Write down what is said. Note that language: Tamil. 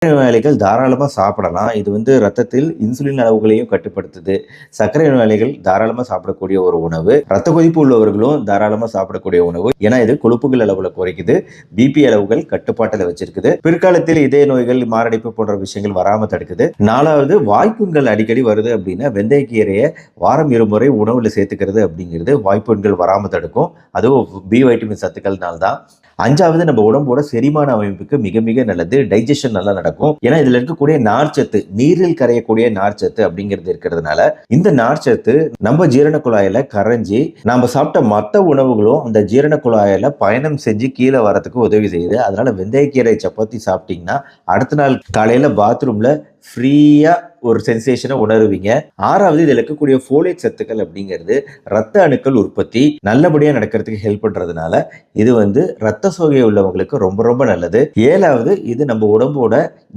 நோயாளிகள் தாராளமா சாப்பிடலாம். இது ரத்தத்தில் இன்சுலின் அளவுகளையும் கட்டுப்படுத்துது. சர்க்கரை நோயாளிகள் தாராளமா சாப்பிடக்கூடிய ஒரு உணவு. ரத்த கொதிப்பு உள்ளவர்களும் தாராளமா சாப்பிடக்கூடிய உணவு. ஏன்னா இது கொழுப்புகள் அளவுல குறைக்குது. பிபி அளவுகள் கட்டுப்பாட்டுல வச்சிருக்குது. பிற்காலத்தில் இதய நோய்கள், மாரடைப்பு போன்ற விஷயங்கள் வராம தடுக்குது. 4வது, வாய்ப்புண்கள் அடிக்கடி வருது அப்படின்னா வெந்தயக்கீரையை வாரம் 2 முறை உணவுல சேர்த்துக்கிறது அப்படிங்கிறது வாய்ப்புண்கள் வராம தடுக்கும். அதுவும் பி வைட்டமின் சத்துக்கள்னால தான். 5வது, நம்ம உடம்போட செரிமான அமைப்புக்கு மிக மிக நல்லது. டைஜஷன் நல்லா நடக்கும். ஏன்னா இதுல இருக்கக்கூடிய நார்ச்சத்து, நீரில் கரையக்கூடிய நார்ச்சத்து அப்படிங்கிறது இருக்கிறதுனால இந்த நார்ச்சத்து நம்ம ஜீரண குழாயில கரைஞ்சி நாம சாப்பிட்ட மற்ற உணவுகளும் அந்த ஜீரண குழாயில பயணம் செஞ்சு கீழே வரதுக்கு உதவி செய்யுது. அதனால வெந்தயக்கீரை சப்பாத்தி சாப்பிட்டீங்கன்னா அடுத்த நாள் காலையில பாத்ரூம்ல ஃப்ரீயா ஒரு சென்சேஷனை உணருவீங்க. 6வது, இதுல இருக்கக்கூடிய ஃபோலேட் சத்துக்கள் அப்படிங்கிறது ரத்த அணுக்கள் உற்பத்தி நல்லபடியா நடக்கிறதுக்கு ஹெல்ப் பண்றதுனால இது ரத்த சோகை உள்ளவங்களுக்கு ரொம்ப ரொம்ப நல்லது. 7வது, இது நம்ம உடம்போட